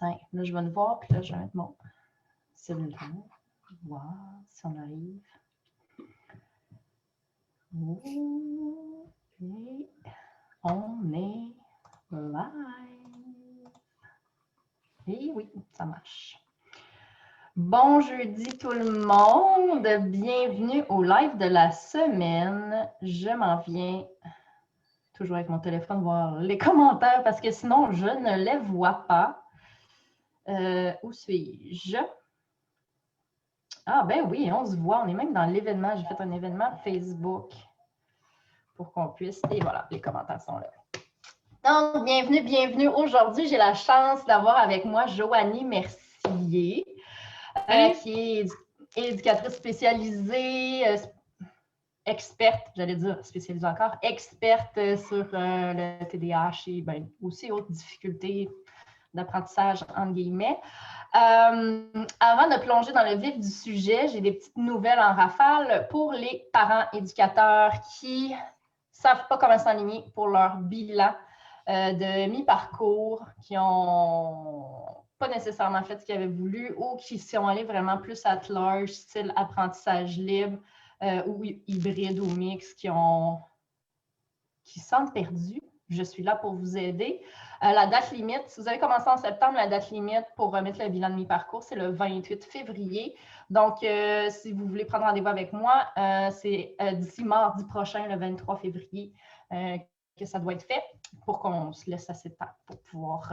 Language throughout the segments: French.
5. Là, je vais le voir, puis là, je vais mettre mon cellulaire. Voir si on arrive. Et on est live. Et oui, ça marche. Bon jeudi tout le monde, bienvenue au live de la semaine. Je m'en viens toujours avec mon téléphone voir les commentaires parce que sinon je ne les vois pas. Où suis-je? Ah ben oui, on se voit, on est même dans l'événement. J'ai fait un événement Facebook pour qu'on puisse... Et voilà, les commentaires sont là. Donc, bienvenue. Aujourd'hui, j'ai la chance d'avoir avec moi Joanie Mercier. Qui est éducatrice spécialisée, experte, j'allais dire spécialisée encore, experte sur le TDAH et ben, aussi autres difficultés d'apprentissage, entre guillemets. Avant de plonger dans le vif du sujet, j'ai des petites nouvelles en rafale pour les parents éducateurs qui ne savent pas comment s'enligner pour leur bilan de mi-parcours, qui ont pas nécessairement fait ce qu'ils avaient voulu ou qui sont allés vraiment plus at large, style apprentissage libre ou hybride ou mix, qui se sentent perdus. Je suis là pour vous aider. La date limite, si vous avez commencé en septembre, la date limite pour remettre le bilan de mi-parcours, c'est le 28 février. Donc, si vous voulez prendre rendez-vous avec moi, c'est d'ici mardi prochain, le 23 février, que ça doit être fait pour qu'on se laisse assez de temps pour pouvoir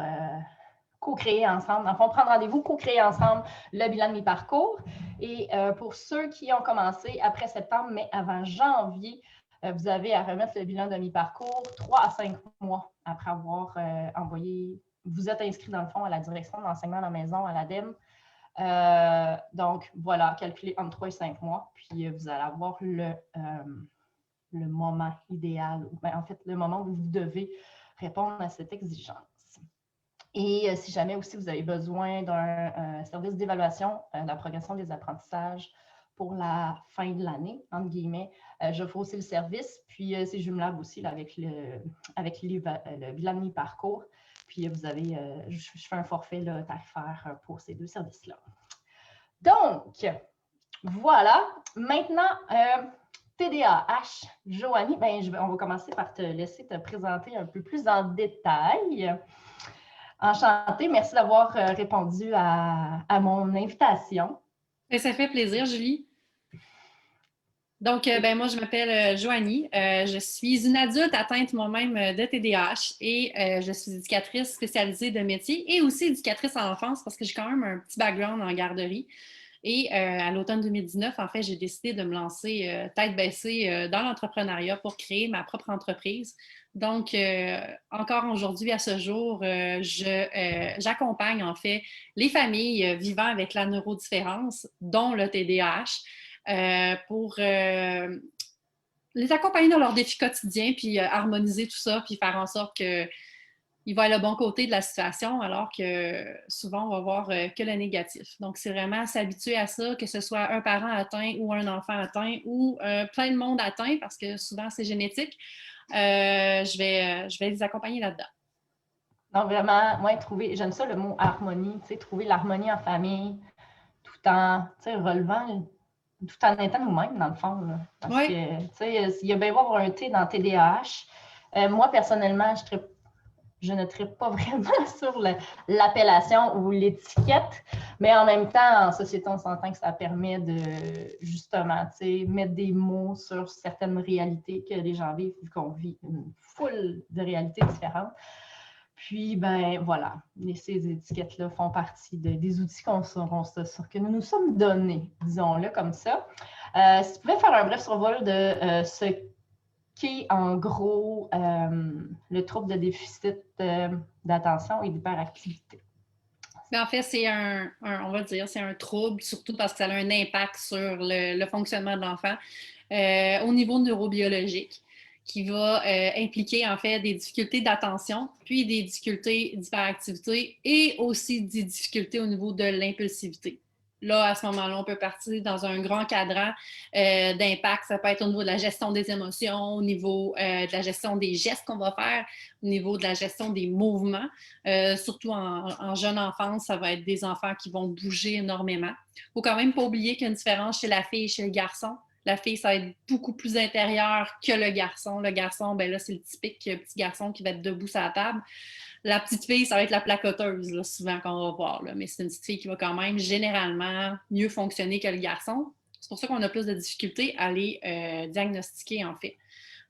co-créer ensemble. Enfin, prendre rendez-vous, co-créer ensemble le bilan de mi-parcours. Et pour ceux qui ont commencé après septembre, mais avant janvier, vous avez à remettre le bilan de mi-parcours 3 à 5 mois après avoir envoyé. Vous êtes inscrit dans le fond à la direction de l'enseignement à la maison, à l'ADEME. Donc, voilà, calculez entre 3 et 5 mois. Puis, vous allez avoir le moment idéal, en fait, le moment où vous devez répondre à cette exigence. Et si jamais aussi vous avez besoin d'un service d'évaluation de la progression des apprentissages pour la fin de l'année, entre guillemets, j'offre aussi le service. Puis c'est jumelable aussi là, avec le bilan de mi-parcours. Puis vous avez, je fais un forfait là, tarifaire pour ces deux services-là. Donc, voilà. Maintenant, TDAH, Joanie, ben, on va commencer par te laisser te présenter un peu plus en détail. Enchantée, merci d'avoir répondu à mon invitation. Ça fait plaisir, Julie. Donc, ben, moi, je m'appelle Joanie. Je suis une adulte atteinte moi-même de TDAH et je suis éducatrice spécialisée de métier et aussi éducatrice en enfance parce que j'ai quand même un petit background en garderie. Et à l'automne 2019, en fait, j'ai décidé de me lancer tête baissée dans l'entrepreneuriat pour créer ma propre entreprise. Donc, encore aujourd'hui, à ce jour, j'accompagne en fait les familles vivant avec la neurodifférence, dont le TDAH, pour les accompagner dans leurs défis quotidiens, puis harmoniser tout ça, puis faire en sorte qu'ils voient le bon côté de la situation, alors que souvent, on va voir que le négatif. Donc, c'est vraiment s'habituer à ça, que ce soit un parent atteint ou un enfant atteint ou plein de monde atteint, parce que souvent, c'est génétique. Je vais les accompagner là-dedans. Donc, vraiment, moi, j'aime ça le mot harmonie, trouver l'harmonie en famille, tout en relevant, tout en étant nous-mêmes, dans le fond. Là. Parce oui. que, il y a bien avoir un T dans TDAH. Moi, personnellement, je ne tripe pas vraiment sur l'appellation ou l'étiquette, mais en même temps, en société, on s'entend que ça permet de, justement, mettre des mots sur certaines réalités que les gens vivent, vu qu'on vit une foule de réalités différentes. Puis, ben voilà, ces étiquettes-là font partie des outils que nous nous sommes donnés, disons-le comme ça. Si tu pouvais faire un bref survol de ce qu'est en gros le trouble de déficit d'attention et d'hyperactivité. En fait, c'est on va dire, c'est un trouble, surtout parce que ça a un impact sur le fonctionnement de l'enfant au niveau neurobiologique, qui va impliquer en fait des difficultés d'attention, puis des difficultés d'hyperactivité et aussi des difficultés au niveau de l'impulsivité. là, à ce moment-là, on peut partir dans un grand cadran d'impact. Ça peut être au niveau de la gestion des émotions, au niveau de la gestion des gestes qu'on va faire, au niveau de la gestion des mouvements. Surtout en jeune enfance, ça va être des enfants qui vont bouger énormément. Il ne faut quand même pas oublier qu'il y a une différence chez la fille et chez le garçon. La fille, ça va être beaucoup plus intérieur que le garçon. Le garçon, ben là, c'est le typique petit garçon qui va être debout sur la table. La petite fille, ça va être la placoteuse, là, souvent qu'on va voir. Là. Mais c'est une petite fille qui va quand même généralement mieux fonctionner que le garçon. C'est pour ça qu'on a plus de difficultés à les diagnostiquer, en fait.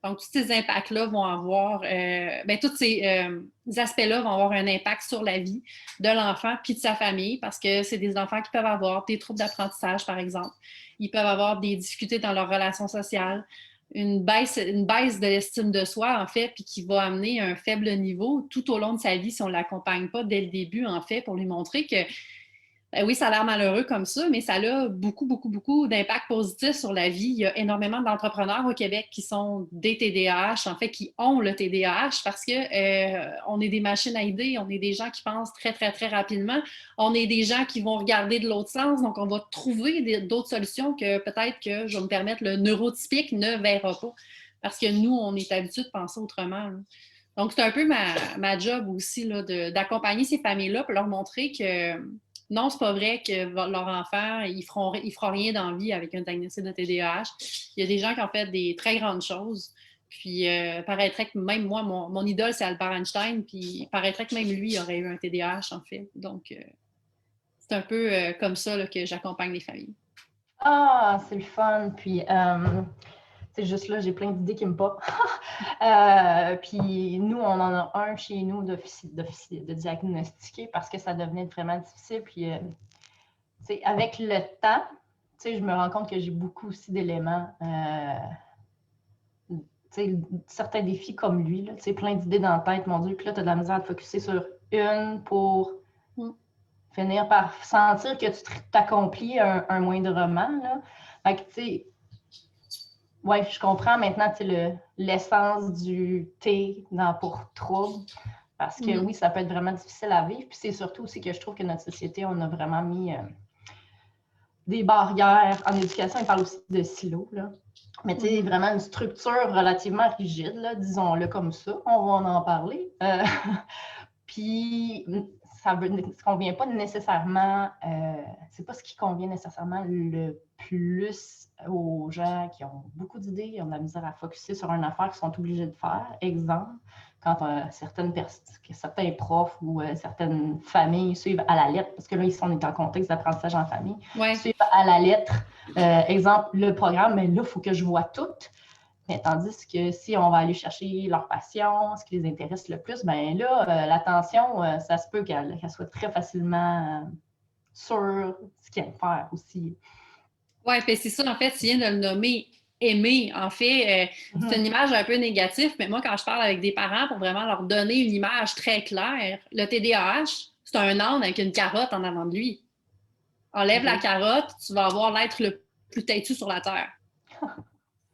Donc, tous ces impacts-là vont avoir, tous ces aspects-là vont avoir un impact sur la vie de l'enfant puis de sa famille parce que c'est des enfants qui peuvent avoir des troubles d'apprentissage, par exemple. Ils peuvent avoir des difficultés dans leurs relations sociales, une baisse de l'estime de soi, en fait, puis qui va amener un faible niveau tout au long de sa vie si on ne l'accompagne pas dès le début, en fait, pour lui montrer que oui, ça a l'air malheureux comme ça, mais ça a beaucoup, beaucoup, beaucoup d'impact positif sur la vie. Il y a énormément d'entrepreneurs au Québec qui sont des TDAH, en fait, qui ont le TDAH parce que on est des machines à idées, on est des gens qui pensent très, très, très rapidement. On est des gens qui vont regarder de l'autre sens, donc on va trouver d'autres solutions que peut-être que, je vais me permettre, le neurotypique ne verra pas. Parce que nous, on est habitués de penser autrement. Là. Donc, c'est un peu ma job aussi là, d'accompagner ces familles-là pour leur montrer que non, c'est pas vrai que leur enfant, il fera rien dans la vie avec un diagnostic de TDAH. Il y a des gens qui ont fait des très grandes choses. Puis, paraîtrait que même moi, mon idole, c'est Albert Einstein. Puis, paraîtrait que même lui aurait eu un TDAH, en fait. Donc, c'est un peu comme ça là, que j'accompagne les familles. Ah, c'est le fun. Puis, c'est juste là, j'ai plein d'idées qui me popent. Puis nous, on en a un chez nous de diagnostiquer parce que ça devenait vraiment difficile. Puis, avec le temps, je me rends compte que j'ai beaucoup aussi d'éléments. Certains défis comme lui, là, plein d'idées dans la tête. Mon Dieu, puis là, tu as de la misère à te focusser sur une pour finir par sentir que tu t'accomplis un moindrement. Là. Fait que, tu sais, oui, je comprends maintenant l'essence du T pour trouble. Parce que oui, ça peut être vraiment difficile à vivre. Puis c'est surtout aussi que je trouve que notre société, on a vraiment mis des barrières en éducation. Il parle aussi de silos. Là. Mais tu sais, vraiment une structure relativement rigide, là, disons-le comme ça. On va en parler. Puis ça ne convient pas nécessairement, c'est pas ce qui convient nécessairement le plus aux gens qui ont beaucoup d'idées, qui ont de la misère à focusser sur une affaire qu'ils sont obligés de faire. Exemple, quand certains profs ou certaines familles suivent à la lettre, parce que là, ici, on est en contexte d'apprentissage en famille, suivent à la lettre, exemple, le programme, mais là, il faut que je vois tout. Mais tandis que si on va aller chercher leur passion, ce qui les intéresse le plus, bien là, l'attention, ça se peut qu'elle soit très facilement sur ce qu'elle aime faire aussi. Oui, puis c'est ça, en fait, tu viens de le nommer aimer. En fait, c'est une image un peu négative, mais moi, quand je parle avec des parents pour vraiment leur donner une image très claire, le TDAH, c'est un âne avec une carotte en avant de lui. Enlève la carotte, tu vas avoir l'être le plus têtu sur la terre.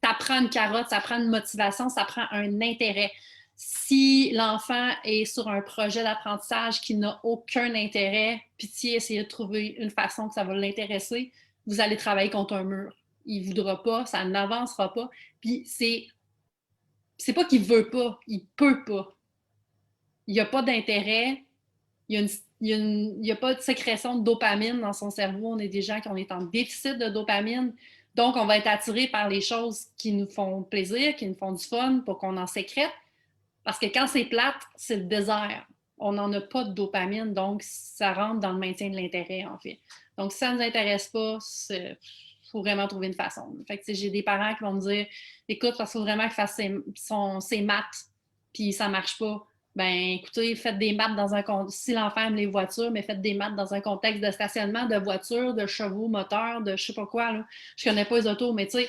Ça prend une carotte, ça prend une motivation, ça prend un intérêt. Si l'enfant est sur un projet d'apprentissage qui n'a aucun intérêt, pitié, essayez de trouver une façon que ça va l'intéresser, vous allez travailler contre un mur. Il ne voudra pas, ça n'avancera pas. Puis c'est pas qu'il veut pas, il peut pas. Il n'y a pas d'intérêt, il n'y a pas de sécrétion de dopamine dans son cerveau. On est des gens qui est en déficit de dopamine. Donc, on va être attiré par les choses qui nous font plaisir, qui nous font du fun pour qu'on en sécrète. Parce que quand c'est plate, c'est le désert. On n'en a pas de dopamine, donc ça rentre dans le maintien de l'intérêt, en fait. Donc, si ça ne nous intéresse pas, il faut vraiment trouver une façon. Fait que j'ai des parents qui vont me dire « Écoute, il faut vraiment qu'il fasse ses maths, puis ça ne marche pas. » Ben, écoutez, faites des maths dans un contexte, si l'enfant aime les voitures, mais faites des maths dans un contexte de stationnement, de voitures, de chevaux, moteurs, de je sais pas quoi, là. Je connais pas les autos, mais tu sais,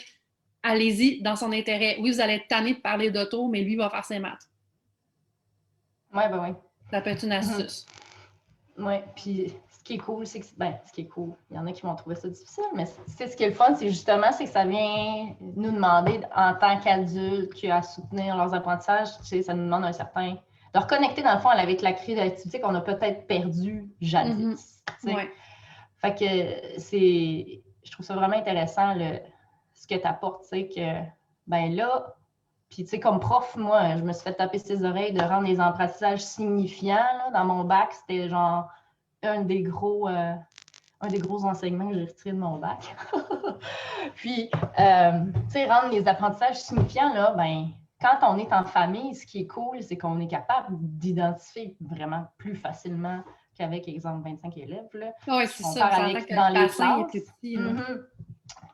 allez-y dans son intérêt. Oui, vous allez être tanné de parler d'auto, mais lui va faire ses maths. Oui, ben oui. Ça peut être une astuce. Oui, puis ce qui est cool, c'est que, ce qui est cool, il y en a qui vont trouver ça difficile, mais ce qui est le fun, c'est justement, c'est que ça vient nous demander, en tant qu'adultes, qui à soutenir leurs apprentissages, ça nous demande de reconnecter, dans le fond, avec la créativité qu'on a peut-être perdue jadis. Ouais. Fait que je trouve ça vraiment intéressant ce que tu apportes, tu sais, que ben là, puis tu sais, comme prof, moi, je me suis fait taper ses oreilles de rendre les apprentissages signifiants. Là, dans mon bac, c'était genre un des gros enseignements que j'ai retiré de mon bac. Puis, tu sais, rendre les apprentissages signifiants, là, ben, quand on est en famille, ce qui est cool, c'est qu'on est capable d'identifier vraiment plus facilement qu'avec, exemple, 25 élèves. Là. Oui, Si c'est on ça. On part s'entend avec que dans le les bassin est plus classes, petit. Là.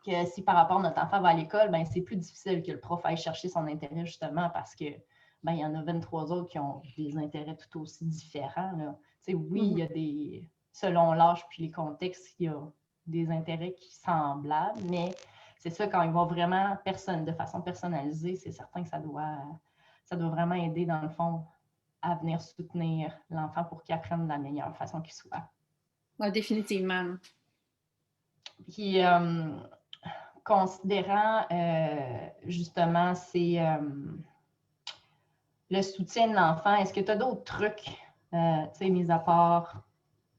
que si par rapport à notre enfant va à l'école, ben, c'est plus difficile que le prof aille chercher son intérêt justement parce que ben, il y en a 23 autres qui ont des intérêts tout aussi différents. Là. Oui, il y a des. Selon l'âge puis les contextes, il y a des intérêts qui sont semblables, mais c'est ça, quand ils vont vraiment de façon personnalisée, c'est certain que ça doit vraiment aider, dans le fond, à venir soutenir l'enfant pour qu'il apprenne de la meilleure façon qu'il soit. Oui, définitivement. Puis, considérant justement le soutien de l'enfant, est-ce que tu as d'autres trucs, mis à part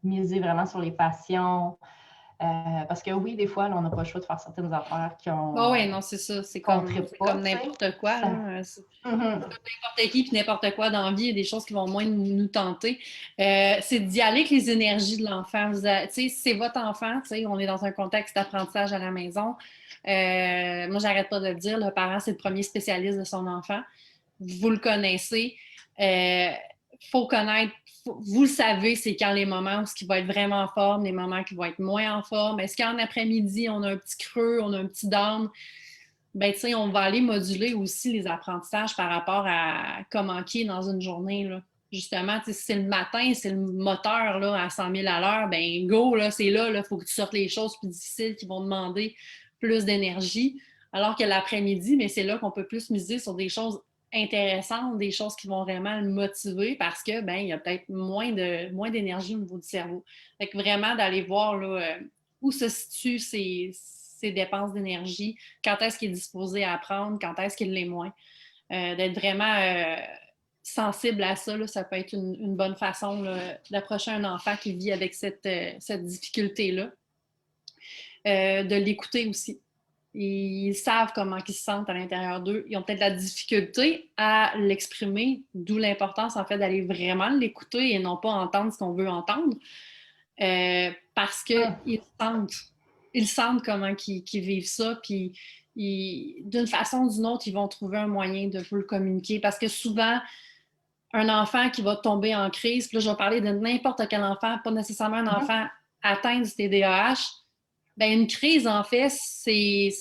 miser vraiment sur les passions? Parce que oui, des fois, là, on n'a pas le choix de faire certaines affaires Oui, non, c'est ça. C'est comme n'importe quoi. Ça... N'importe qui, puis n'importe quoi dans la vie, il y a des choses qui vont moins nous tenter. C'est d'y aller avec les énergies de l'enfant. C'est votre enfant, on est dans un contexte d'apprentissage à la maison. Moi, j'arrête pas de le dire, le parent, c'est le premier spécialiste de son enfant. Vous le connaissez. Faut connaître, vous le savez, c'est quand les moments où il va être vraiment en forme, les moments qui vont être moins en forme. Est-ce qu'en après-midi, on a un petit creux, on a un petit down? Ben, on va aller moduler aussi les apprentissages par rapport à comment qui est dans une journée. Là. Justement, si c'est le matin, c'est le moteur là, à 100 000 à l'heure, ben go, là, c'est là, il faut que tu sortes les choses plus difficiles qui vont demander plus d'énergie. Alors que l'après-midi, mais c'est là qu'on peut plus miser sur des choses intéressantes, des choses qui vont vraiment le motiver parce que ben il y a peut-être moins d'énergie au niveau du cerveau. Fait que vraiment d'aller voir là, où se situent ces dépenses d'énergie, quand est-ce qu'il est disposé à apprendre, quand est-ce qu'il l'est moins. D'être vraiment sensible à ça, là, ça peut être une bonne façon d'approcher un enfant qui vit avec cette difficulté-là. De l'écouter aussi. Ils savent comment ils se sentent à l'intérieur d'eux. Ils ont peut-être la difficulté à l'exprimer, d'où l'importance, en fait, d'aller vraiment l'écouter et non pas entendre ce qu'on veut entendre. Parce qu'ils sentent. Ils sentent comment ils vivent ça, puis d'une façon ou d'une autre, ils vont trouver un moyen de vous le communiquer. Parce que souvent, un enfant qui va tomber en crise, puis là, je vais parler de n'importe quel enfant, pas nécessairement un enfant atteint du TDAH, ben une crise, en fait, c'est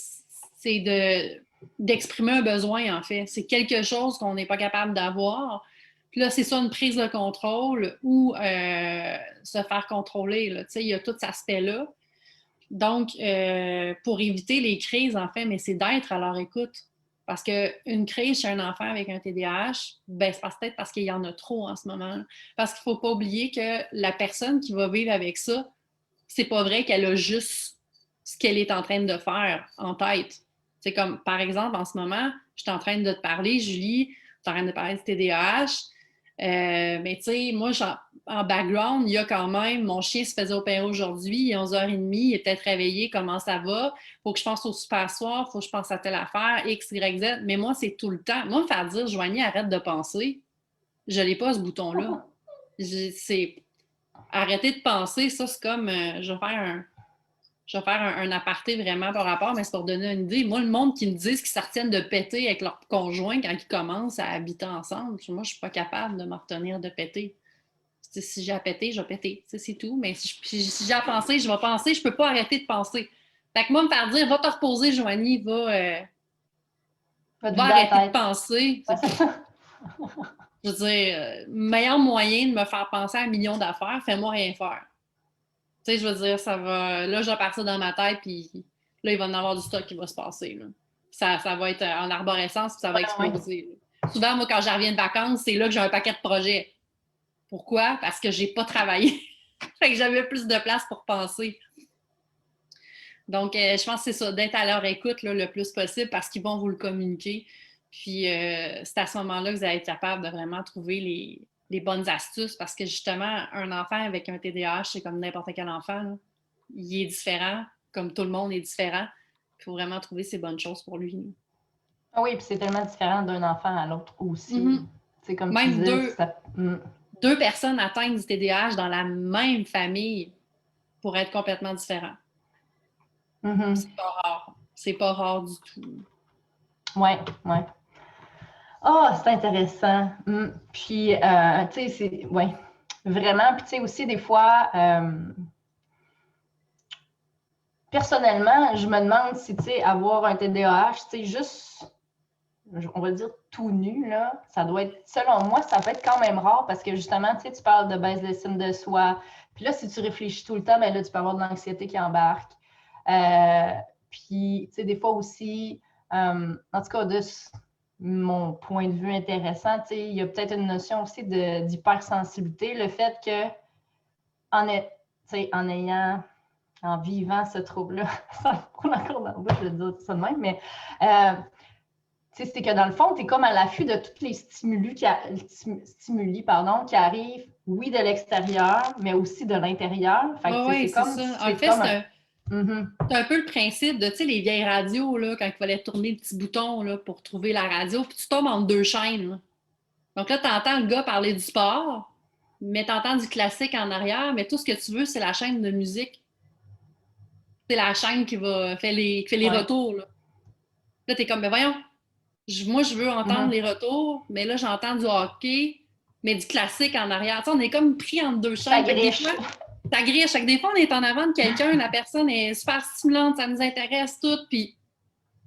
d'exprimer un besoin, en fait. C'est quelque chose qu'on n'est pas capable d'avoir. Puis là, c'est ça, une prise de contrôle ou se faire contrôler. Là. Il y a tout cet aspect-là. Donc, pour éviter les crises, en fait, mais c'est d'être à leur écoute. Parce qu'une crise chez un enfant avec un TDAH, ben, c'est peut-être parce qu'il y en a trop en ce moment. Parce qu'il ne faut pas oublier que la personne qui va vivre avec ça, c'est pas vrai qu'elle a juste ce qu'elle est en train de faire en tête. C'est comme, par exemple, en ce moment, je suis en train de te parler, Julie, tu es en train de parler de TDAH. Mais tu sais, moi, en background, il y a quand même, mon chien se faisait opérer aujourd'hui, il est 11h30, il est peut-être réveillé, comment ça va? Il faut que je pense au super soir, il faut que je pense à telle affaire, X, Y, Z. Mais moi, c'est tout le temps. Moi, me faire dire, Joanie, arrête de penser, je n'ai pas ce bouton-là. C'est arrêter de penser, ça, c'est comme, je vais faire un aparté vraiment par rapport, mais c'est pour donner une idée. Moi, le monde qui me dit qu'ils s'artiennent de péter avec leur conjoint quand ils commencent à habiter ensemble, moi, je ne suis pas capable de me retenir de péter. Si j'ai à péter, je vais péter. C'est tout. Mais si j'ai à penser, je vais penser. Je ne peux pas arrêter de penser. Fait que moi, me faire dire, va te reposer, Joanie, va arrêter de penser. Je veux dire, meilleur moyen de me faire penser à un million d'affaires, fais-moi rien faire. Tu sais, je veux dire, ça va. Là, je vais partir dans ma tête, puis là, il va y en avoir du stock qui va se passer. Là. Ça va être en arborescence, puis ça va exploser. Souvent, moi, quand je reviens de vacances, c'est là que j'ai un paquet de projets. Pourquoi? Parce que j'ai pas travaillé. Fait que j'avais plus de place pour penser. Donc, je pense que c'est ça, d'être à leur écoute là, le plus possible parce qu'ils vont vous le communiquer. Puis, c'est à ce moment-là que vous allez être capable de vraiment trouver les bonnes astuces parce que justement, un enfant avec un TDAH, c'est comme n'importe quel enfant. Là. il est différent, comme tout le monde est différent. Il faut vraiment trouver ces bonnes choses pour lui. Ah oui, puis c'est tellement différent d'un enfant à l'autre aussi. C'est comme tu Même disais, deux personnes atteintes du TDAH dans la même famille pourraient être complètement différents. C'est pas rare. C'est pas rare du tout. Oui, oui. Ah, c'est intéressant. Puis, tu sais, c'est... Oui, vraiment. Puis, tu sais, aussi, des fois, personnellement, je me demande si, tu sais, avoir un TDAH, tu sais, juste, on va dire tout nu, là, ça doit être, selon moi, ça peut être quand même rare parce que, justement, tu sais, tu parles de baisse d'estime de soi. Puis là, si tu réfléchis tout le temps, bien là, tu peux avoir de l'anxiété qui embarque. Puis, tu sais, des fois aussi, en tout cas, de mon point de vue intéressant, tu sais, il y a peut-être une notion aussi d'hypersensibilité, le fait que en ayant, en vivant ce trouble-là, ça me prend encore dans le bouche de dire ça de même, mais c'est que dans le fond, tu es comme à l'affût de tous les stimuli qui arrivent, oui, de l'extérieur, mais aussi de l'intérieur. Oui, c'est ça. En fait, c'est un peu le principe de, tu sais, les vieilles radios, là, quand il fallait tourner le petit bouton là, pour trouver la radio, puis tu tombes entre deux chaînes. Là. Donc là, tu entends le gars parler du sport, mais tu entends du classique en arrière, mais tout ce que tu veux, c'est la chaîne de musique. C'est la chaîne qui fait les retours. Là, tu es comme, mais voyons, moi, je veux entendre les retours, mais là, j'entends du hockey, mais du classique en arrière. Tu sais, on est comme pris entre deux chaînes. Des fois, ça griche. Des fois, on est en avant de quelqu'un, la personne est super stimulante, ça nous intéresse tout, puis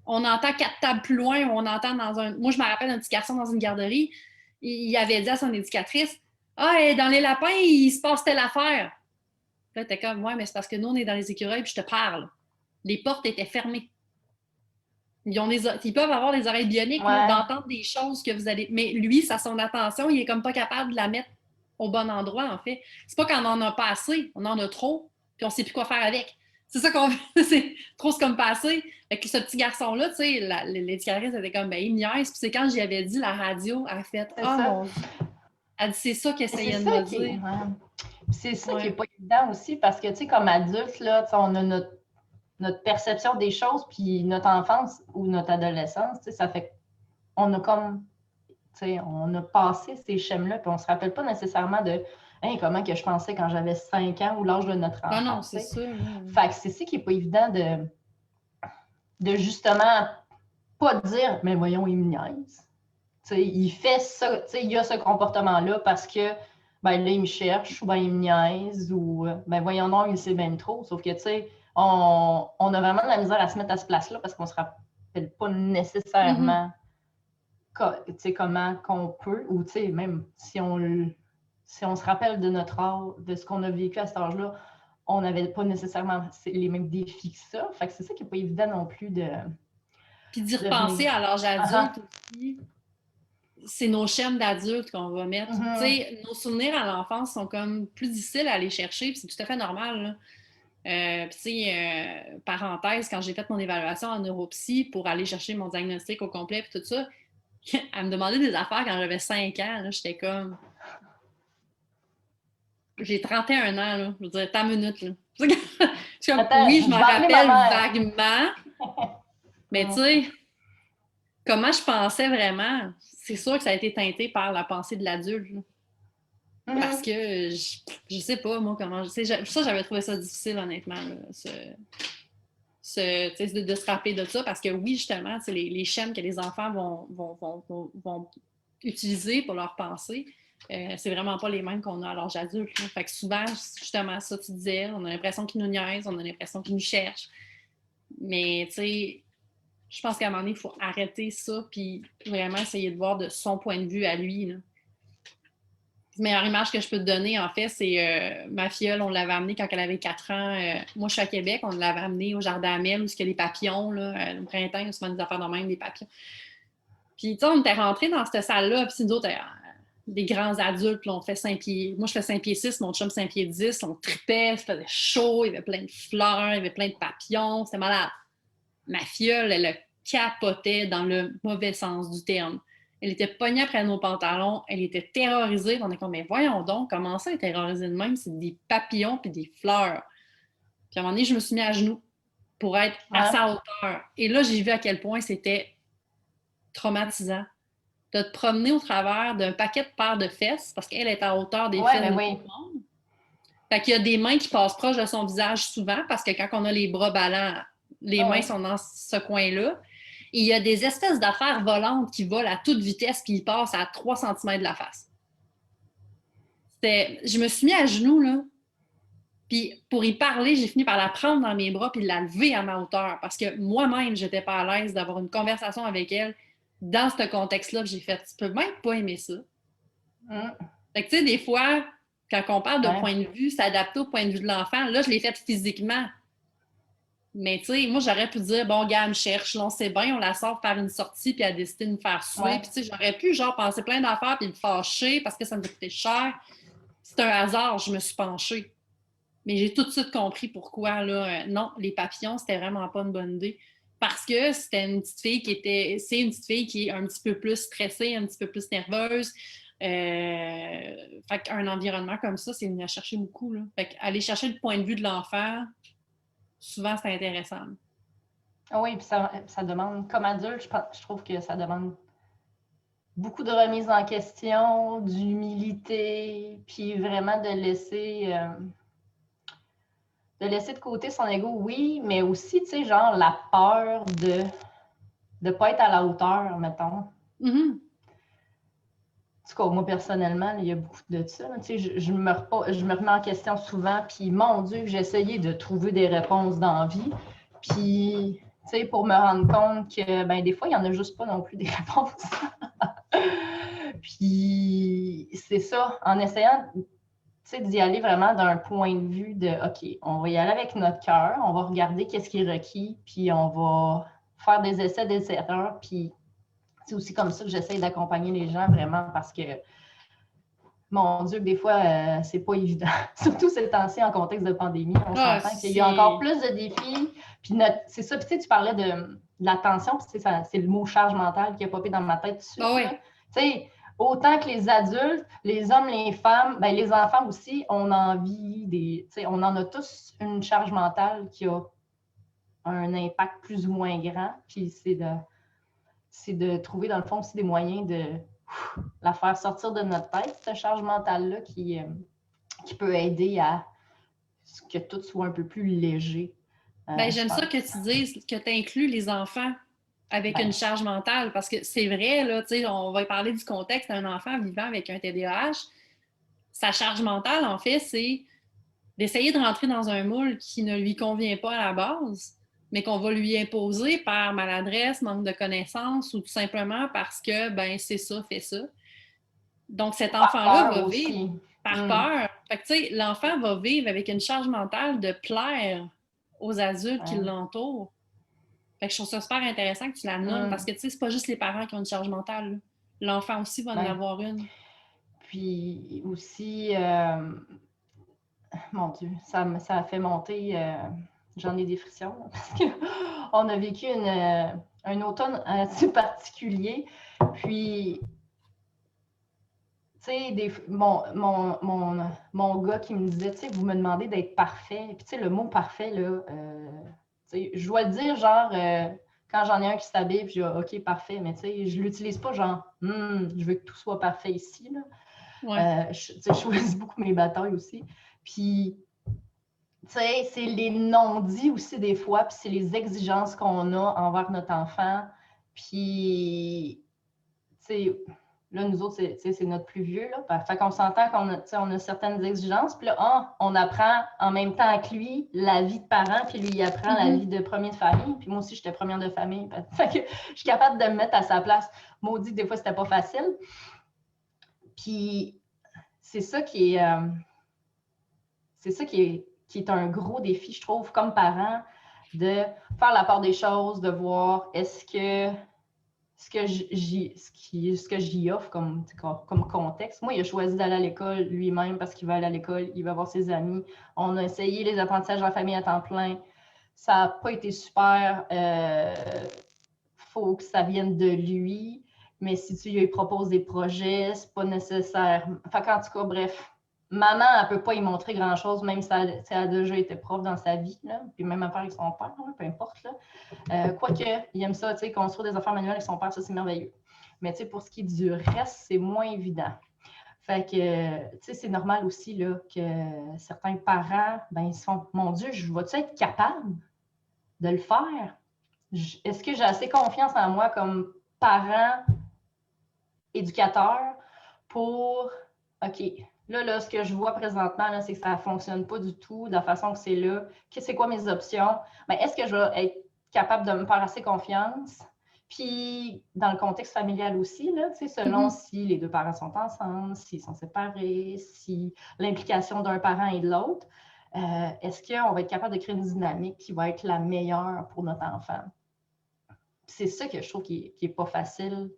on entend 4 tables plus loin, on entend dans un... Moi, je me rappelle d'un petit garçon dans une garderie, il avait dit à son éducatrice, « Ah, dans les lapins, il se passe telle affaire. » Là, t'es comme, « Ouais, mais c'est parce que nous, on est dans les écureuils, puis je te parle. » Les portes étaient fermées. Ils peuvent avoir des oreilles bioniques, d'entendre des choses que vous allez... Mais lui, ça son attention, il est comme pas capable de la mettre au bon endroit, en fait. C'est pas qu'on en a pas assez, on en a trop, puis on sait plus quoi faire avec. C'est ça qu'on veut, c'est trop c'est comme pas assez. Fait que ce petit garçon-là, tu sais, l'éducatrice était comme, ben, il me niaise. Puis c'est quand j'y avais dit la radio, elle a fait, oh mon Dieu. Elle dit, c'est ça qu'elle essayait de me dire. C'est ça qui est pas évident aussi, parce que, tu sais, comme adulte, là, on a notre perception des choses, puis notre enfance ou notre adolescence, ça fait qu'on a comme, on a passé ces schèmes-là, puis on se rappelle pas nécessairement de comment que je pensais quand j'avais 5 ans ou l'âge de notre enfant. Non, c'est ça. Fait que c'est ça qui n'est pas évident de justement pas dire, mais voyons, il me niaise. Il fait ça, il y a ce comportement-là parce que ben là, il me cherche, ou ben il me niaise, ou ben voyons non, il sait bien trop. Sauf que, tu sais, on a vraiment de la misère à se mettre à ce place-là parce qu'on ne se rappelle pas nécessairement comment qu'on peut, ou même si on se rappelle de notre âge, de ce qu'on a vécu à cet âge-là, on n'avait pas nécessairement les mêmes défis que ça. Fait que c'est ça qui n'est pas évident non plus de... Puis d'y repenser à l'âge adulte aussi. C'est nos schèmes d'adultes qu'on va mettre. Tu sais, nos souvenirs à l'enfance sont comme plus difficiles à aller chercher, puis c'est tout à fait normal, là. Puis, tu sais, parenthèse, quand j'ai fait mon évaluation en neuropsy pour aller chercher mon diagnostic au complet, puis tout ça, elle me demandait des affaires quand j'avais 5 ans. Là, j'étais comme... J'ai 31 ans, là. Je veux dire, ta minute, là. Comme, attends, oui, je m'en rappelle vaguement, mais tu sais, comment je pensais vraiment, c'est sûr que ça a été teinté par la pensée de l'adulte. Parce que je sais pas, moi, comment... Ça, j'avais trouvé ça difficile, honnêtement, là, de se rappeler de ça, parce que oui, justement, les schèmes que les enfants vont utiliser pour leur pensée, c'est vraiment pas les mêmes qu'on a à l'âge adulte. Fait que souvent, justement, ça, tu disais, on a l'impression qu'ils nous niaisent, on a l'impression qu'ils nous cherchent. Mais, tu sais, je pense qu'à un moment donné, il faut arrêter ça, puis vraiment essayer de voir de son point de vue à lui, là. La meilleure image que je peux te donner, en fait, c'est ma filleule, on l'avait amenée quand elle avait 4 ans. Moi, je suis à Québec, on l'avait amenée au Jardin Amel, où il y a les papillons, là, au printemps, il y a souvent des affaires de même, des papillons. Puis, tu sais, on était rentrés dans cette salle-là, puis nous autres, des grands adultes, là, on fait 5 pieds. Moi, je fais 5 pieds 6, mon chum 5 pieds 10, on tripait, ça faisait chaud, il y avait plein de fleurs, il y avait plein de papillons, c'était malade. Ma filleule, elle capotait dans le mauvais sens du terme. Elle était pognée après nos pantalons, elle était terrorisée. On est comme, mais voyons donc, comment ça, elle est terrorisée de même? C'est des papillons puis des fleurs. Puis à un moment donné, je me suis mis à genoux pour être à sa hauteur. Et là, j'ai vu à quel point c'était traumatisant de te promener au travers d'un paquet de paires de fesses, parce qu'elle est à hauteur des fesses de tout le monde. Fait qu'il y a des mains qui passent proche de son visage souvent, parce que quand on a les bras ballants, les mains sont dans ce coin-là. Et il y a des espèces d'affaires volantes qui volent à toute vitesse puis ils passent à 3 cm de la face. Je me suis mis à genoux, là. Puis pour y parler, j'ai fini par la prendre dans mes bras puis de la lever à ma hauteur parce que moi-même, j'étais pas à l'aise d'avoir une conversation avec elle dans ce contexte-là. J'ai fait, tu peux même pas aimer ça. Fait que tu sais, des fois, quand on parle de point de vue, s'adapter au point de vue de l'enfant, là, je l'ai fait physiquement. Mais tu sais, moi, j'aurais pu dire, bon, gars, elle me cherche, là, on sait bien, on la sort faire une sortie, puis elle a décidé de me faire suer. Puis tu sais, j'aurais pu, genre, penser plein d'affaires, puis me fâcher parce que ça me coûtait cher. C'est un hasard, je me suis penchée. Mais j'ai tout de suite compris pourquoi, là, non, les papillons, c'était vraiment pas une bonne idée. Parce que c'était une petite fille c'est une petite fille qui est un petit peu plus stressée, un petit peu plus nerveuse. Fait qu'un environnement comme ça, c'est venu à chercher beaucoup, là. Fait qu'aller chercher le point de vue de l'enfant, souvent, c'est intéressant. Oui, puis ça demande, comme adulte, je trouve que ça demande beaucoup de remise en question, d'humilité, puis vraiment de laisser de côté son ego, oui, mais aussi, tu sais, genre la peur de ne pas être à la hauteur, mettons. En tout cas, moi, personnellement, il y a beaucoup de ça. Tu sais, je me remets en question souvent, puis mon Dieu, j'ai essayé de trouver des réponses dans la vie. Puis, tu sais, pour me rendre compte que, ben, des fois, il n'y en a juste pas non plus des réponses. Puis, c'est ça, en essayant, tu sais, d'y aller vraiment d'un point de vue de, OK, on va y aller avec notre cœur, on va regarder qu'est-ce qui est requis, puis on va faire des essais, des erreurs, puis c'est aussi comme ça que j'essaie d'accompagner les gens vraiment parce que, mon Dieu, des fois, c'est pas évident. Surtout ces temps-ci en contexte de pandémie, on s'entend qu'il y a encore plus de défis. Puis c'est ça, puis tu sais, tu parlais de l'attention, puis c'est le mot charge mentale qui a popé dans ma tête tout de suite. Tu sais, autant que les adultes, les hommes, les femmes, ben, les enfants aussi, on a envie tu sais, on en a tous une charge mentale qui a un impact plus ou moins grand. Puis c'est de trouver, dans le fond, aussi des moyens de la faire sortir de notre tête, cette charge mentale-là qui peut aider à ce que tout soit un peu plus léger. Ben, j'aime ça que tu dises que tu inclus les enfants avec une charge mentale, parce que c'est vrai, là, tu sais, on va parler du contexte d'un enfant vivant avec un TDAH. Sa charge mentale, en fait, c'est d'essayer de rentrer dans un moule qui ne lui convient pas à la base, mais qu'on va lui imposer par maladresse, manque de connaissances ou tout simplement parce que, ben, c'est ça, fais ça. Donc, cet enfant-là va vivre par peur. Fait que, tu sais, l'enfant va vivre avec une charge mentale de plaire aux adultes qui l'entourent. Fait que je trouve ça super intéressant que tu la nommes parce que, tu sais, c'est pas juste les parents qui ont une charge mentale. L'enfant aussi va en avoir une. Puis aussi, mon Dieu, ça a fait monter, j'en ai des frictions, parce qu'on a vécu un automne assez particulier. Puis, tu sais, mon gars qui me disait, tu sais, vous me demandez d'être parfait. Puis, tu sais, le mot parfait, là, tu sais, je dois le dire, genre, quand j'en ai un qui s'habille, puis je dis, OK, parfait, mais tu sais, je l'utilise pas, genre, je veux que tout soit parfait ici, là. Je choisis beaucoup mes batailles aussi. Puis, tu sais, c'est les non-dits aussi des fois, puis c'est les exigences qu'on a envers notre enfant. Puis, tu sais, là, nous autres, c'est notre plus vieux. Là. Fait qu'on s'entend qu'on a certaines exigences. Puis là, on apprend en même temps que lui la vie de parent, puis lui, il apprend la vie de premier de famille. Puis moi aussi, j'étais première de famille. Fait que je suis capable de me mettre à sa place. Maudit, des fois, c'était pas facile. Puis, c'est ça qui est un gros défi, je trouve, comme parent, de faire la part des choses, de voir est-ce que j'y offre comme contexte. Moi, il a choisi d'aller à l'école lui-même parce qu'il va aller à l'école, il va voir ses amis. On a essayé les apprentissages en famille à temps plein. Ça n'a pas été super. Faut que ça vienne de lui. Mais si tu lui proposes des projets, c'est pas nécessaire. Fait qu'en tout cas, bref, maman, elle ne peut pas y montrer grand-chose, même si elle a déjà été prof dans sa vie, là, puis même affaire avec son père, là, peu importe. Quoique, il aime ça, construire des affaires manuelles avec son père, ça, c'est merveilleux. Mais pour ce qui est du reste, c'est moins évident. Fait que, c'est normal aussi là, que certains parents, ben, ils sont, mon Dieu, vais-tu être capable de le faire? Est-ce que j'ai assez confiance en moi comme parent, éducateur, pour, OK, là, ce que je vois présentement, c'est que ça ne fonctionne pas du tout de la façon que c'est là. C'est quoi mes options? Ben, est-ce que je vais être capable de me faire assez confiance? Puis, dans le contexte familial aussi, là, selon si les deux parents sont ensemble, s'ils sont séparés, si l'implication d'un parent et de l'autre, est-ce qu'on va être capable de créer une dynamique qui va être la meilleure pour notre enfant? C'est ça que je trouve qui n'est pas facile.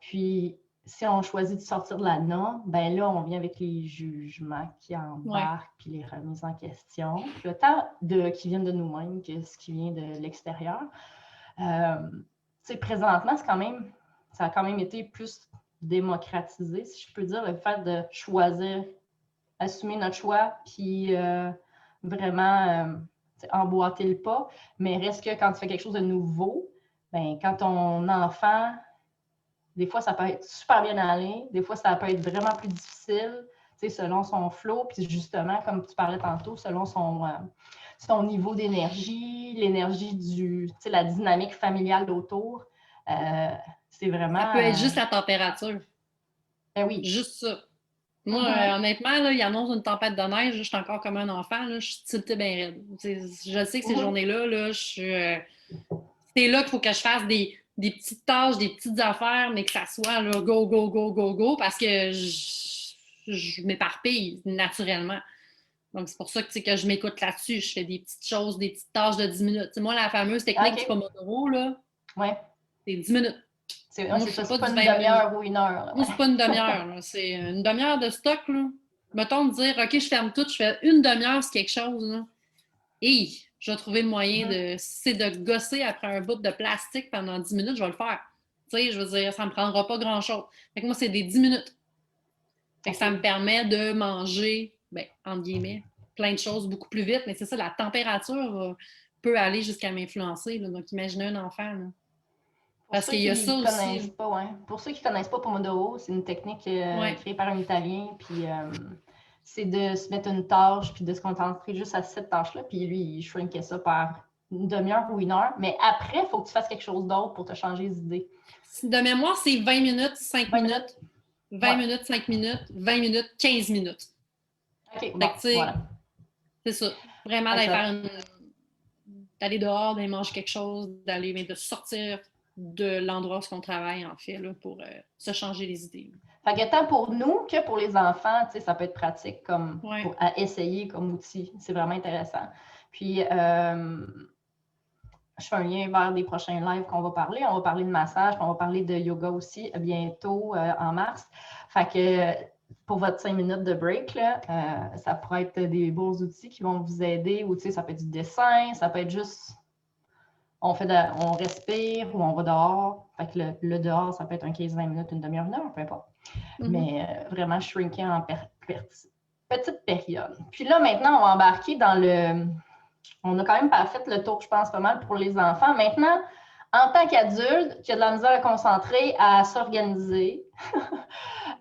Puis, si on choisit de sortir de la norme, ben là, on vient avec les jugements qui embarquent, puis les remises en question, puis autant qui viennent de nous-mêmes que ce qui vient de l'extérieur. Présentement, ça a quand même été plus démocratisé, si je peux dire, le fait de choisir, assumer notre choix, puis vraiment emboîter le pas. Mais reste que quand tu fais quelque chose de nouveau, ben, quand ton enfant, des fois, ça peut être super bien allé, des fois, ça peut être vraiment plus difficile, selon son flow, puis justement, comme tu parlais tantôt, selon son niveau d'énergie, l'énergie la dynamique familiale autour. C'est vraiment... Ça peut être juste la température. Ben oui. Juste ça. Moi, honnêtement, là, il annonce une tempête de neige, je suis encore comme un enfant, là, je suis tiltée bien raide. Je sais que ces journées-là, là, c'est là qu'il faut que je fasse des petites tâches, des petites affaires, mais que ça soit là, go, go, go, go, go, parce que je m'éparpille naturellement. Donc, c'est pour ça que je m'écoute là-dessus. Je fais des petites choses, des petites tâches de 10 minutes. T'sais, moi, la fameuse technique du Pomodoro, là, c'est 10 minutes. Moi, c'est pas une demi-heure ou une heure. Moi, c'est pas une demi-heure. C'est une demi-heure de stock. Là. Mettons de dire, OK, je ferme tout, je fais une demi-heure, c'est quelque chose. Là. Et je vais trouver le moyen c'est de gosser après un bout de plastique pendant 10 minutes, je vais le faire. Tu sais, je veux dire, ça me prendra pas grand-chose. Fait que moi, c'est des 10 minutes. Fait que ça me permet de manger, ben, entre guillemets, plein de choses beaucoup plus vite. Mais c'est ça, la température peut aller jusqu'à m'influencer. Donc, imaginez un enfant. Là. Parce qu'il y a ça aussi. Pour ceux qui ne connaissent pas Pomodoro, c'est une technique créée par un Italien. Puis c'est de se mettre une tâche puis de se concentrer juste à cette tâche-là. Puis lui, il shrinkait ça par une demi-heure ou une heure. Mais après, il faut que tu fasses quelque chose d'autre pour te changer les idées. De mémoire, c'est 20 minutes, 5 minutes. 20 minutes, 5 minutes, 20 minutes, 15 minutes. OK, bon, voilà. C'est ça. Vraiment d'aller dehors, d'aller manger quelque chose, de sortir de l'endroit où on travaille, en fait, là, pour se changer les idées. Fait que tant pour nous que pour les enfants, ça peut être pratique comme à essayer comme outil. C'est vraiment intéressant. Puis, je fais un lien vers les prochains lives qu'on va parler. On va parler de massage, on va parler de yoga aussi bientôt en mars. Fait que pour votre 5 minutes de break, là, ça pourrait être des beaux outils qui vont vous aider. Ou ça peut être du dessin, ça peut être juste on respire ou on va dehors. Fait que le dehors, ça peut être un 15-20 minutes, une demi-heure, une heure, peu importe. Mais vraiment shrinker en petite période. Puis là, maintenant, on va embarquer dans le... On a quand même pas fait le tour, je pense, pas mal pour les enfants. Maintenant, en tant qu'adulte, qui a de la misère à concentrer, à s'organiser,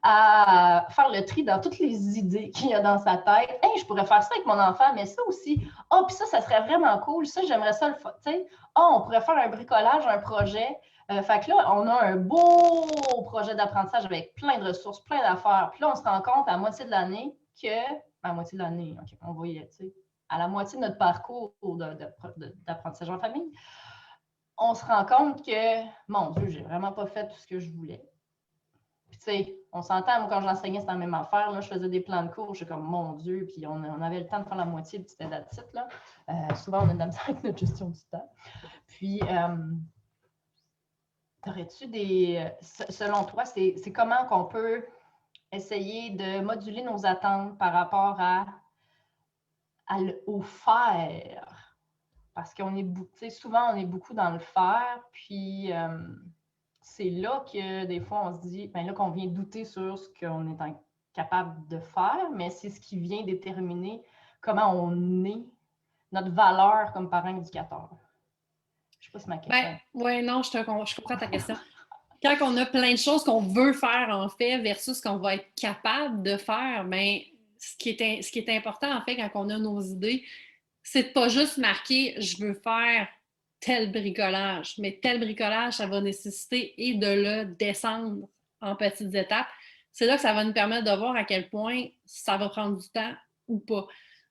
à faire le tri dans toutes les idées qu'il y a dans sa tête. Hey, je pourrais faire ça avec mon enfant, mais ça aussi. Oh, puis ça serait vraiment cool. Ça, j'aimerais ça le faire. Tu sais, on pourrait faire un bricolage, un projet. Fait que là, on a un beau projet d'apprentissage avec plein de ressources, plein d'affaires. Puis là, on se rend compte à la moitié de l'année à la moitié de l'année, OK, on va y être, tu sais, à la moitié de notre parcours d'apprentissage en famille, on se rend compte que, mon Dieu, j'ai vraiment pas fait tout ce que je voulais. Puis, tu sais, on s'entend, moi, quand j'enseignais, c'était la même affaire. Là, je faisais des plans de cours, j'étais comme, mon Dieu, puis on avait le temps de faire la moitié, puis c'était that's it, là. Souvent, on a de la misère avec notre gestion du temps. Puis, aurais-tu selon toi, c'est comment qu'on peut essayer de moduler nos attentes par rapport au faire? Parce qu'on est, souvent, on est beaucoup dans le faire, puis c'est là que des fois, on se dit, bien là qu'on vient douter sur ce qu'on est capable de faire, mais c'est ce qui vient déterminer comment on est, notre valeur comme parent éducateur. Je sais pas si ma question. Oui, non, je comprends ta question. Quand on a plein de choses qu'on veut faire, en fait, versus ce qu'on va être capable de faire, bien, ce qui est important, en fait, quand on a nos idées, c'est de pas juste marquer « je veux faire tel bricolage », mais tel bricolage, ça va nécessiter et de le descendre en petites étapes. C'est là que ça va nous permettre de voir à quel point ça va prendre du temps ou pas.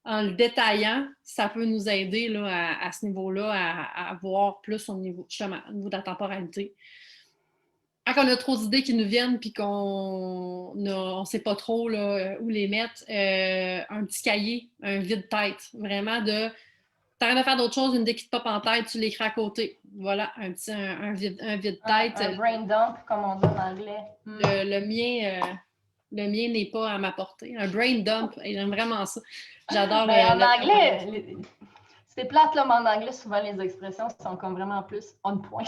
En le détaillant, ça peut nous aider là, à ce niveau-là à voir plus au niveau, justement, au niveau de la temporalité. Quand on a trop d'idées qui nous viennent puis qu'on ne sait pas trop là, où les mettre, un petit cahier, un vide-tête, vraiment de... T'arrêtes de faire d'autres choses, une idée qui te pop en tête, tu l'écris à côté. Voilà, un vide-tête. Un brain dump, comme on dit en anglais. Le mien n'est pas à ma portée. Un brain dump, j'aime vraiment ça. J'adore. En anglais, c'est plate, là, mais en anglais, souvent, les expressions sont comme vraiment plus on point.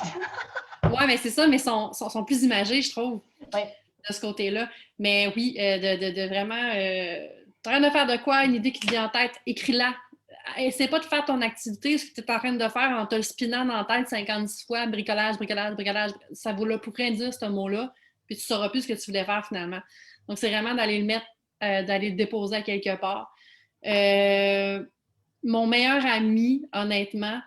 Oui, mais c'est ça, mais sont plus imagées, je trouve, de ce côté-là. Mais oui, de vraiment... t'arrêtes de faire de quoi, une idée qui te vient en tête, écris-la. Essaie pas de faire ton activité, ce que tu es en train de faire en te le spinnant dans la tête 56 fois, bricolage, ça vaut pour rien dire ce mot-là, puis tu sauras plus ce que tu voulais faire finalement. Donc, c'est vraiment d'aller le mettre, d'aller le déposer à quelque part. Mon meilleur ami, honnêtement,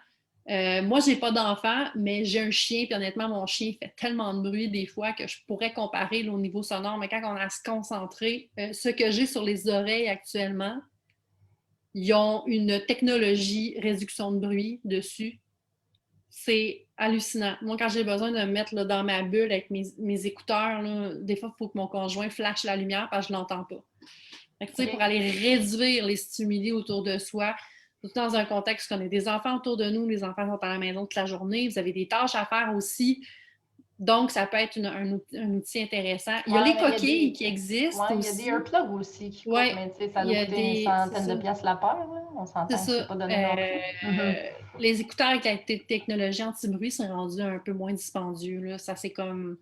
moi, j'ai pas d'enfant, mais j'ai un chien, puis honnêtement, mon chien fait tellement de bruit des fois que je pourrais comparer là, au niveau sonore, mais quand on a à se concentrer, ce que j'ai sur les oreilles actuellement, ils ont une technologie réduction de bruit dessus. C'est hallucinant. Moi, quand j'ai besoin de me mettre là, dans ma bulle avec mes écouteurs, là, des fois, il faut que mon conjoint flashe la lumière parce que je ne l'entends pas. Fait que, pour aller réduire les stimuli autour de soi, tout dans un contexte où on a des enfants autour de nous, les enfants sont à la maison toute la journée, vous avez des tâches à faire aussi. Donc, ça peut être un outil intéressant. Il y a les coquilles qui existent aussi. Il y a des earplugs aussi qui coûtent, mais ça doit coûter une centaine de piastres la paire. On s'entend que c'est pas donné non plus. Les écouteurs avec la technologie anti-bruit sont rendus un peu moins dispendieux. Là. Ça, c'est comme...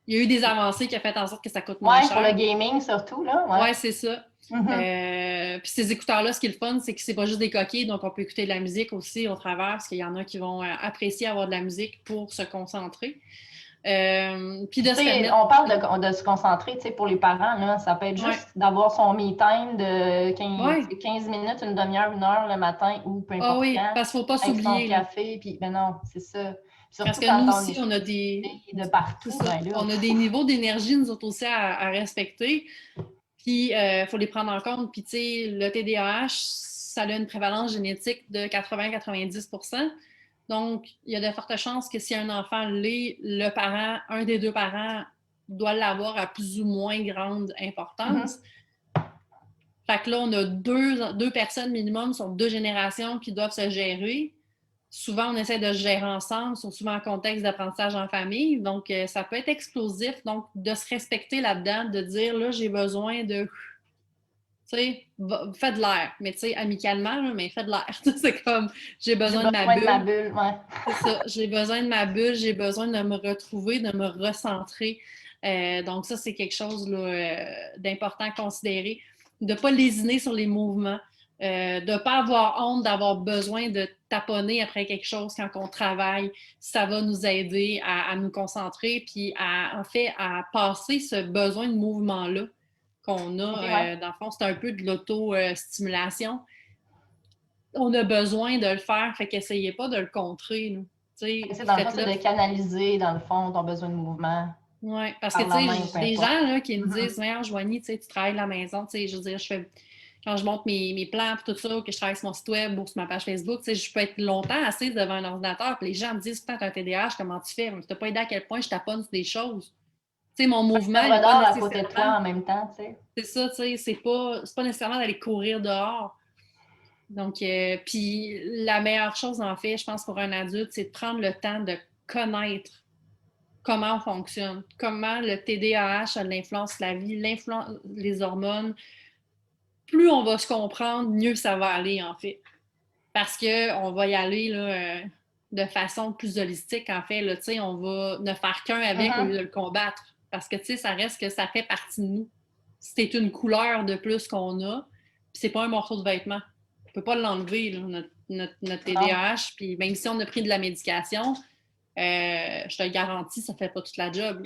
Il y a eu des avancées qui ont fait en sorte que ça coûte moins cher. Pour le gaming surtout. Oui, c'est ça. Puis ces écouteurs-là, ce qui est le fun, c'est que c'est pas juste des coquilles, donc on peut écouter de la musique aussi au travers, parce qu'il y en a qui vont apprécier avoir de la musique pour se concentrer. Puis de se permettre... On parle de se concentrer, pour les parents, là, ça peut être juste d'avoir son me time de 15 minutes, une demi-heure, 1 heure le matin ou peu importe quand. Parce qu'il ne faut pas s'oublier. Avec son café, puis non, c'est ça. Parce que nous aussi, on a des... De partout. On a des niveaux d'énergie, nous autres aussi, à respecter. Puis, il faut les prendre en compte. Puis, tu sais, le TDAH, ça a une prévalence génétique de 80-90 %. Donc, il y a de fortes chances que si un enfant l'est, un des deux parents doit l'avoir à plus ou moins grande importance. Fait que là, on a deux personnes minimum sur 2 générations qui doivent se gérer. Souvent, on essaie de se gérer ensemble, sont souvent en contexte d'apprentissage en famille. Donc, ça peut être explosif. Donc, de se respecter là-dedans, de dire, là, j'ai besoin de... Tu sais, fais de l'air. Mais tu sais, amicalement, là, mais fais de l'air. C'est comme, j'ai besoin de ma bulle. C'est ça, j'ai besoin de ma bulle, j'ai besoin de me retrouver, de me recentrer. Donc, ça, c'est quelque chose d'important à considérer. De ne pas lésiner sur les mouvements. De ne pas avoir honte d'avoir besoin de taponner après quelque chose quand on travaille. Ça va nous aider à nous concentrer puis en fait, à passer ce besoin de mouvement-là qu'on a. Dans le fond, c'est un peu de l'auto-stimulation. On a besoin de le faire, fait qu'essayez pas de le contrer. C'est dans le fond, c'est de canaliser, dans le fond, ton besoin de mouvement. Oui, parce que, tu sais, des gens là, qui me disent « Merde, Joanie, tu travailles à la maison, tu sais, je veux dire, quand je monte mes plans et tout ça, que je travaille sur mon site web ou sur ma page Facebook, je peux être longtemps assise devant un ordinateur, puis les gens me disent « Putain, tu as un TDAH, comment tu fais? » Tu n'as pas aidé à quel point je taponne sur des choses. Tu sais, mon mouvement n'est pas nécessairement... à côté de toi en même temps, tu sais. C'est ça, tu sais, c'est pas nécessairement d'aller courir dehors. Donc, puis la meilleure chose, en fait, je pense, pour un adulte, c'est de prendre le temps de connaître comment on fonctionne, comment le TDAH l'influence la vie, les hormones. Plus on va se comprendre, mieux ça va aller, en fait. Parce qu'on va y aller là, de façon plus holistique, en fait. Là, on va ne faire qu'un avec au lieu de le combattre. Parce que, ça reste que ça fait partie de nous. c'est une couleur de plus qu'on a, puis c'est pas un morceau de vêtement. On peut pas l'enlever, là, notre TDAH, puis même si on a pris de la médication, je te garantis, ça fait pas toute la job.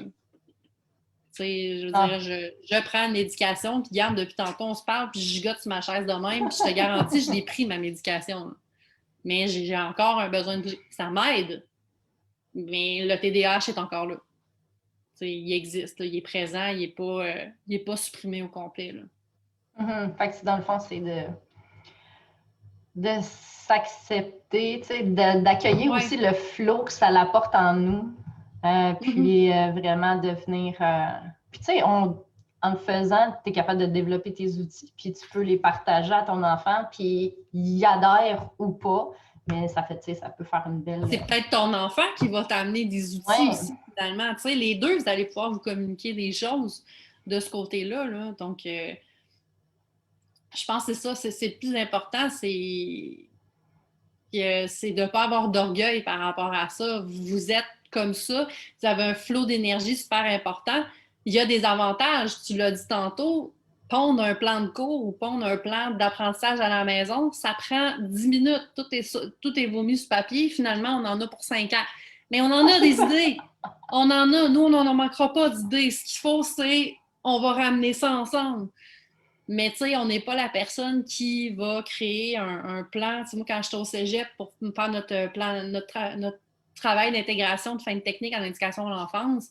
Tu sais, je veux dire, je prends une médication, puis garde, depuis tantôt, on se parle, puis je gigote sur ma chaise de même, puis je te garantis, je l'ai pris, ma médication. Là. Mais j'ai encore un besoin de... Ça m'aide, mais le TDAH est encore là. T'sais, il existe, là, il est présent, il est pas supprimé au complet. Là. Fait que dans le fond, c'est de s'accepter, d'accueillir aussi le flow que ça l'apporte en nous. Puis vraiment devenir... Puis tu sais, en le faisant, tu es capable de développer tes outils, puis tu peux les partager à ton enfant, puis il adhère ou pas, mais ça fait, tu sais, ça peut faire une belle... C'est peut-être ton enfant qui va t'amener des outils aussi, finalement. Tu sais, les deux, vous allez pouvoir vous communiquer des choses de ce côté-là. Là. Donc, je pense que c'est ça, c'est le plus important, c'est de ne pas avoir d'orgueil par rapport à ça. Vous êtes comme ça, vous avez un flot d'énergie super important. Il y a des avantages, tu l'as dit tantôt, pondre un plan de cours ou pondre un plan d'apprentissage à la maison, ça prend 10 minutes, tout est vomi sur papier, finalement, on en a pour 5 ans. Mais on en a des idées, on en a, nous, on n'en manquera pas d'idées. Ce qu'il faut, c'est, on va ramener ça ensemble. Mais tu sais, on n'est pas la personne qui va créer un plan. Tu sais, moi, quand j'étais au cégep pour faire notre travail d'intégration de fin de technique en éducation à l'enfance,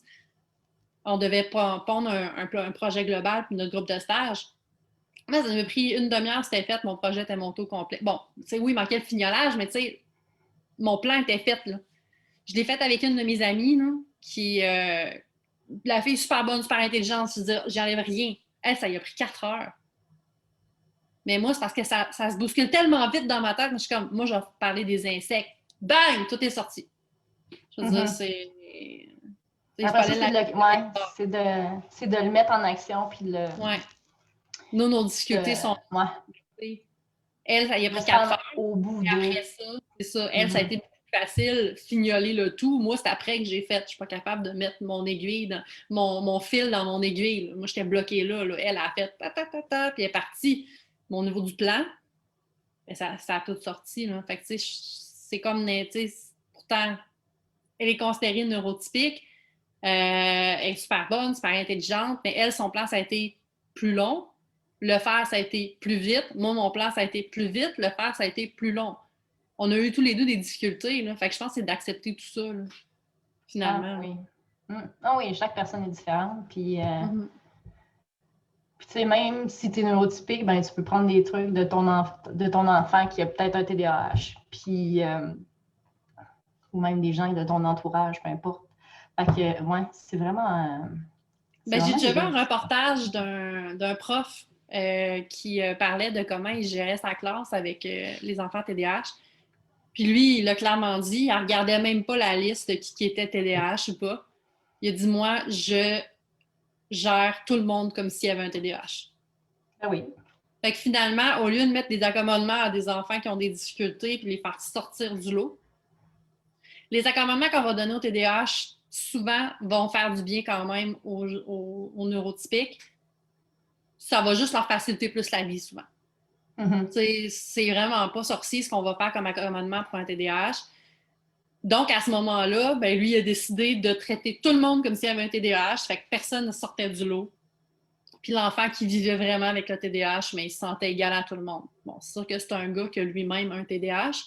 on devait pondre un projet global pour notre groupe de stage. Moi, ça m'a pris une demi-heure, c'était fait, mon projet était monté au complet. Bon, tu sais, oui, il manquait le fignolage, mais tu sais, mon plan était fait, là. Je l'ai fait avec une de mes amies, là, qui, la fille super bonne, super intelligente, je veux dire, j'y enlève rien. Elle, ça y a pris 4 heures. Mais moi, c'est parce que ça se bouscule tellement vite dans ma tête. Je suis comme, moi, je vais parler des insectes. Bang! Tout est sorti. Je veux dire, c'est... Après ça, c'est de le mettre en action. Puis le... Ouais. Nous, nos difficultés sont... Elle, ça y a pris 4 heures. Au bout après ça, c'est ça. Elle, ça a été plus facile, fignoler le tout. Moi, c'est après que j'ai fait. Je suis pas capable de mettre mon aiguille, mon fil dans mon aiguille. Là. Moi, j'étais bloquée là. Elle a fait ta, puis elle est partie. Mais au niveau du plan, ça a tout sorti. Là. Fait que, tu sais, c'est comme, tu sais, pourtant, elle est considérée neurotypique. Elle est super bonne, super intelligente, mais elle, son plan, ça a été plus long. Le faire, ça a été plus vite. Moi, mon plan, ça a été plus vite. Le faire, ça a été plus long. On a eu tous les deux des difficultés. Là. Fait que je pense que c'est d'accepter tout ça, là, finalement. Ah oui, chaque personne est différente. Puis, puis tu sais, même si tu es neurotypique, ben, tu peux prendre des trucs de ton enfant qui a peut-être un TDAH. Puis, ou même des gens de ton entourage, peu importe. Fait que, ouais, c'est vraiment... j'ai déjà vu un reportage d'un prof qui parlait de comment il gérait sa classe avec les enfants TDAH. Puis lui, il l'a clairement dit, il ne regardait même pas la liste de qui était TDAH ou pas. Il a dit, moi, je gère tout le monde comme s'il y avait un TDAH. Ah oui. Fait que finalement, au lieu de mettre des accommodements à des enfants qui ont des difficultés puis les faire sortir du lot, les accommodements qu'on va donner au TDAH, souvent, vont faire du bien quand même aux neurotypiques. Ça va juste leur faciliter plus la vie, souvent. C'est vraiment pas sorcier ce qu'on va faire comme accommodement pour un TDAH. Donc, à ce moment-là, ben, lui, il a décidé de traiter tout le monde comme s'il y avait un TDAH, fait que personne ne sortait du lot. Puis l'enfant qui vivait vraiment avec le TDAH, mais il se sentait égal à tout le monde. Bon, c'est sûr que c'est un gars qui a lui-même un TDAH.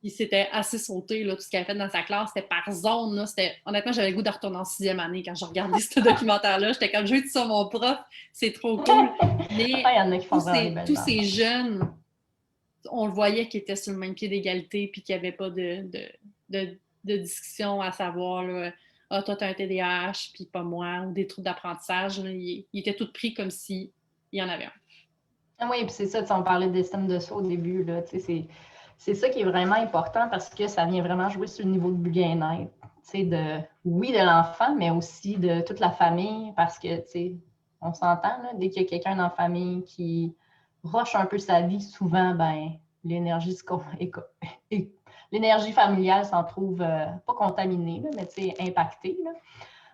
Il s'était assez sauté, là, tout ce qu'il avait fait dans sa classe, c'était par zone. Là, honnêtement, j'avais le goût de retourner en 6e année quand je regardais ce documentaire-là. J'étais comme, je veux être sur mon prof, c'est trop cool. Mais il y en a qui font tous ces jeunes, on le voyait qu'ils étaient sur le même pied d'égalité puis qu'il n'y avait pas de discussion à savoir, là, ah, toi, tu as un TDAH, puis pas moi, ou des troubles d'apprentissage. Ils étaient tous pris comme s'il y en avait un. Ah oui, puis c'est ça, on parlait d'estime de soi au début, là, c'est ça qui est vraiment important parce que ça vient vraiment jouer sur le niveau de bien-être, de l'enfant, mais aussi de toute la famille, parce que, on s'entend, là, dès qu'il y a quelqu'un dans la famille qui roche un peu sa vie, souvent, ben, l'énergie familiale s'en trouve pas contaminée, là, mais impactée. Là.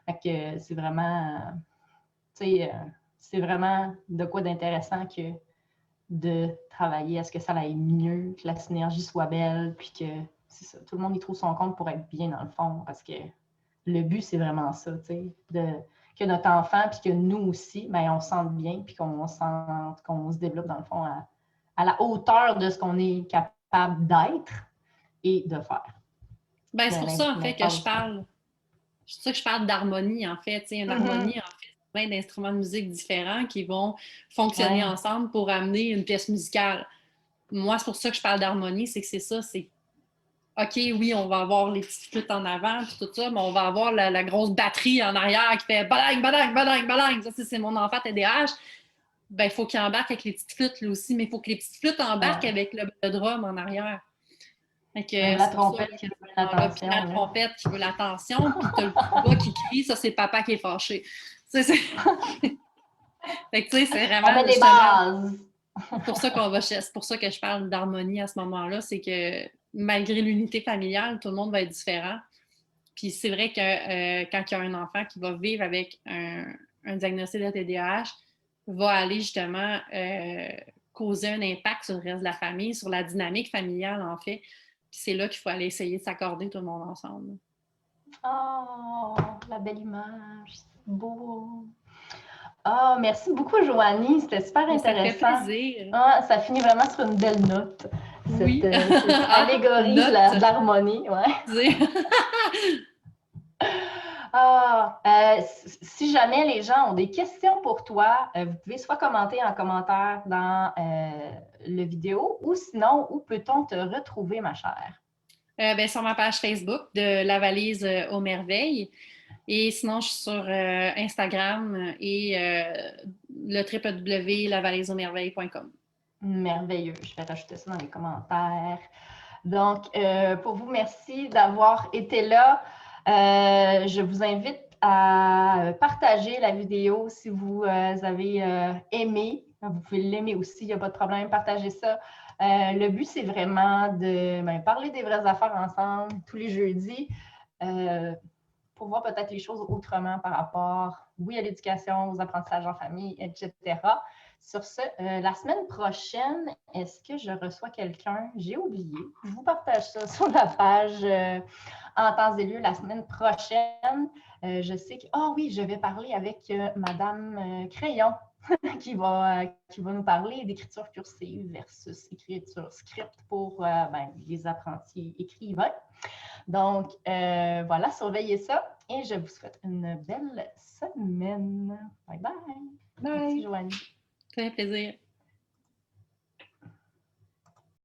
Fait que c'est vraiment, c'est vraiment de quoi d'intéressant que de travailler à ce que ça aille mieux, que la synergie soit belle, puis que c'est ça, tout le monde y trouve son compte pour être bien dans le fond, parce que le but, c'est vraiment ça, tu sais, que notre enfant, puis que nous aussi, ben, on se sente bien, puis qu'on se développe dans le fond à la hauteur de ce qu'on est capable d'être et de faire. Ben, c'est pour ça, en fait, que je parle. C'est pour ça que je parle d'harmonie, en fait. Tu sais, une harmonie, en fait, c'est plein d'instruments de musique différents qui vont fonctionner ensemble pour amener une pièce musicale. Moi, c'est pour ça que je parle d'harmonie, c'est que c'est ça, c'est OK, oui, on va avoir les petites flûtes en avant, puis tout ça, mais on va avoir la grosse batterie en arrière qui fait badang, badang, badang, badang. Ça, c'est mon enfant TDAH. Ben, il faut qu'il embarque avec les petites flûtes, lui aussi, mais il faut que les petites flûtes embarquent avec le drum en arrière. La trompette qui veut l'attention. La trompette qui veut l'attention, puis t'as le petit gars qui crie, ça, c'est papa qui est fâché. Fait que, tu sais, c'est vraiment... On met des bases! C'est pour ça que je parle d'harmonie à ce moment-là, c'est que malgré l'unité familiale, tout le monde va être différent. Puis c'est vrai que quand il y a un enfant qui va vivre avec un diagnostic de TDAH, va aller justement causer un impact sur le reste de la famille, sur la dynamique familiale, en fait. Puis c'est là qu'il faut aller essayer de s'accorder tout le monde ensemble. Oh, la belle image, c'est beau! Ah, merci beaucoup, Joanie. C'était super intéressant. Ça fait plaisir. Ah, ça finit vraiment sur une belle note. Oui. Cette allégorie de l'harmonie. Ouais. Si jamais les gens ont des questions pour toi, vous pouvez soit commenter en commentaire dans le vidéo ou sinon, où peut-on te retrouver, ma chère? Sur ma page Facebook de La Valise aux Merveilles. Et sinon, je suis sur Instagram et le www.lavaliseauxmerveilles.com. Merveilleux. Je vais rajouter ça dans les commentaires. Donc, pour vous, merci d'avoir été là. Je vous invite à partager la vidéo si vous avez aimé. Vous pouvez l'aimer aussi, il n'y a pas de problème, partagez ça. Le but, c'est vraiment de parler des vraies affaires ensemble tous les jeudis. Pour voir peut-être les choses autrement par rapport, oui, à l'éducation, aux apprentissages en famille, etc. Sur ce, la semaine prochaine, est-ce que je reçois quelqu'un? J'ai oublié. Je vous partage ça sur la page en temps et lieu la semaine prochaine. Je sais que, oui, je vais parler avec Madame Crayon qui va nous parler d'écriture cursive versus écriture script pour les apprentis écrivains. Donc, voilà, surveillez ça et je vous souhaite une belle semaine. Bye bye. Bye. Merci, Joanie. Ça fait plaisir.